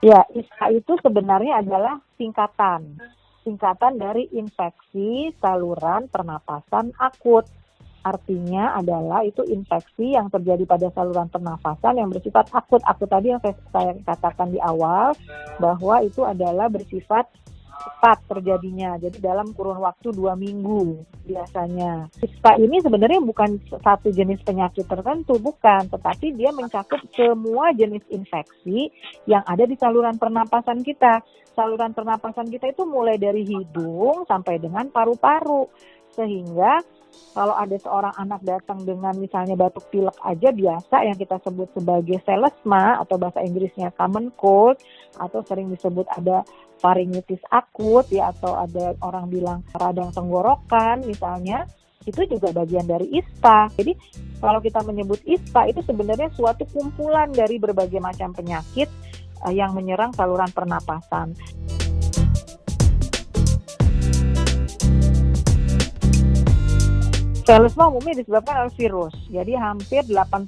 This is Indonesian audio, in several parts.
Ya, ISPA itu sebenarnya adalah singkatan dari infeksi saluran pernapasan akut. Artinya adalah itu infeksi yang terjadi pada saluran pernafasan yang bersifat akut. Akut tadi yang saya katakan di awal bahwa itu adalah bersifat cepat terjadinya. Jadi dalam kurun waktu 2 minggu biasanya. ISPA ini sebenarnya bukan satu jenis penyakit tertentu, bukan. Tetapi dia mencakup semua jenis infeksi yang ada di saluran pernapasan kita. Saluran pernapasan kita itu mulai dari hidung sampai dengan paru-paru. Sehingga kalau ada seorang anak datang dengan misalnya batuk pilek aja biasa yang kita sebut sebagai selesma atau bahasa Inggrisnya common cold atau sering disebut ada faringitis akut ya atau ada orang bilang radang tenggorokan misalnya itu juga bagian dari ISPA. Jadi kalau kita menyebut ISPA itu sebenarnya suatu kumpulan dari berbagai macam penyakit yang menyerang saluran pernapasan. Selesma umumnya disebabkan oleh virus. Jadi hampir 80%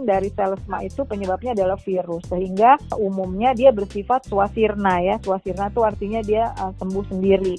dari selesma itu penyebabnya adalah virus. Sehingga umumnya dia bersifat swasirna ya. Swasirna itu artinya dia sembuh sendiri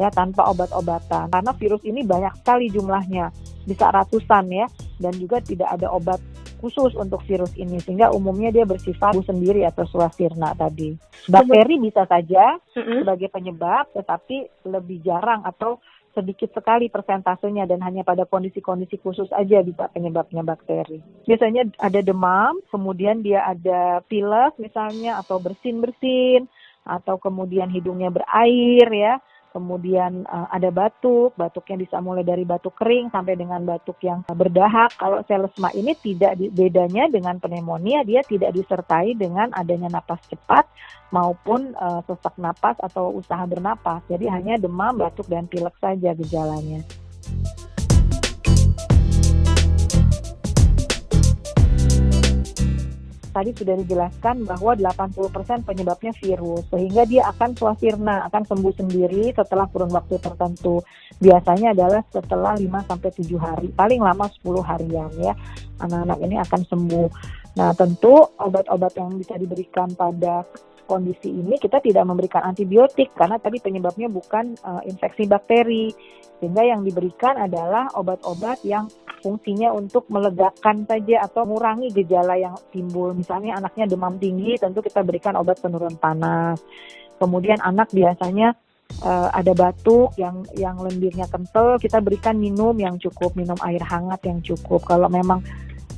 ya tanpa obat-obatan. Karena virus ini banyak sekali jumlahnya, bisa ratusan ya. Dan juga tidak ada obat khusus untuk virus ini. Sehingga umumnya dia bersifat sembuh sendiri atau swasirna tadi. Bakteri bisa saja sebagai penyebab, tetapi lebih jarang atau sedikit sekali persentasenya dan hanya pada kondisi-kondisi khusus aja bisa penyebabnya bakteri. Biasanya ada demam, kemudian dia ada pilek misalnya atau bersin-bersin atau kemudian hidungnya berair ya. Kemudian ada batuknya bisa mulai dari batuk kering sampai dengan batuk yang berdahak. Kalau selesma ini tidak bedanya dengan pneumonia, dia tidak disertai dengan adanya napas cepat maupun sesak napas atau usaha bernapas. Jadi hanya demam, batuk, dan pilek saja gejalanya. Tadi sudah dijelaskan bahwa 80% penyebabnya virus, sehingga dia akan swasirna, akan sembuh sendiri setelah kurun waktu tertentu. Biasanya adalah setelah 5-7 hari, paling lama 10 harian ya, anak-anak ini akan sembuh. Nah tentu obat-obat yang bisa diberikan pada kondisi ini kita tidak memberikan antibiotik, karena tadi penyebabnya bukan infeksi bakteri, sehingga yang diberikan adalah obat-obat yang fungsinya untuk melegakan saja atau mengurangi gejala yang timbul. Misalnya anaknya demam tinggi, tentu kita berikan obat penurun panas. Kemudian anak biasanya ada batuk yang lendirnya kental, kita berikan minum yang cukup, minum air hangat yang cukup. Kalau memang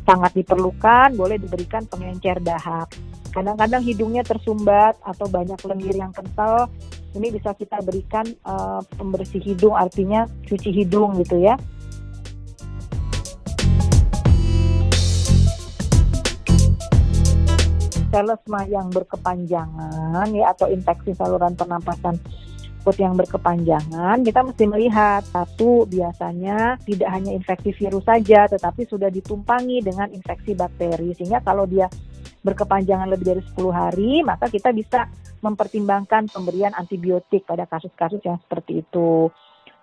sangat diperlukan, boleh diberikan pengencer dahak. Kadang-kadang hidungnya tersumbat atau banyak lendir yang kental, ini bisa kita berikan pembersih hidung, artinya cuci hidung gitu ya. Selesma yang berkepanjangan ya atau infeksi saluran pernapasan yang berkepanjangan, kita mesti melihat satu, biasanya tidak hanya infeksi virus saja, tetapi sudah ditumpangi dengan infeksi bakteri, sehingga kalau dia berkepanjangan lebih dari 10 hari, maka kita bisa mempertimbangkan pemberian antibiotik pada kasus-kasus yang seperti itu.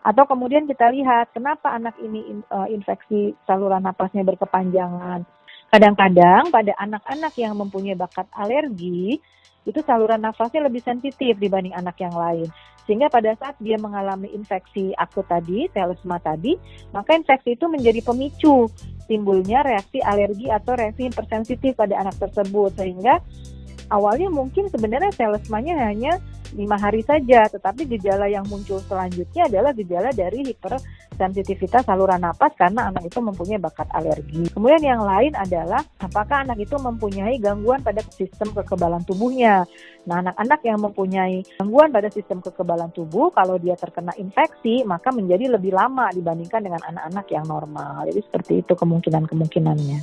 Atau kemudian kita lihat kenapa anak ini infeksi saluran napasnya berkepanjangan. Kadang-kadang pada anak-anak yang mempunyai bakat alergi, itu saluran nafasnya lebih sensitif dibanding anak yang lain. Sehingga pada saat dia mengalami infeksi akut tadi, selesma tadi, maka infeksi itu menjadi pemicu timbulnya reaksi alergi atau reaksi hipersensitif pada anak tersebut. Sehingga awalnya mungkin sebenarnya selesmanya hanya 5 hari saja, tetapi gejala yang muncul selanjutnya adalah gejala dari hipersensitivitas saluran napas karena anak itu mempunyai bakat alergi. Kemudian yang lain adalah apakah anak itu mempunyai gangguan pada sistem kekebalan tubuhnya. Nah, anak-anak yang mempunyai gangguan pada sistem kekebalan tubuh, kalau dia terkena infeksi, maka menjadi lebih lama dibandingkan dengan anak-anak yang normal. Jadi seperti itu kemungkinan-kemungkinannya.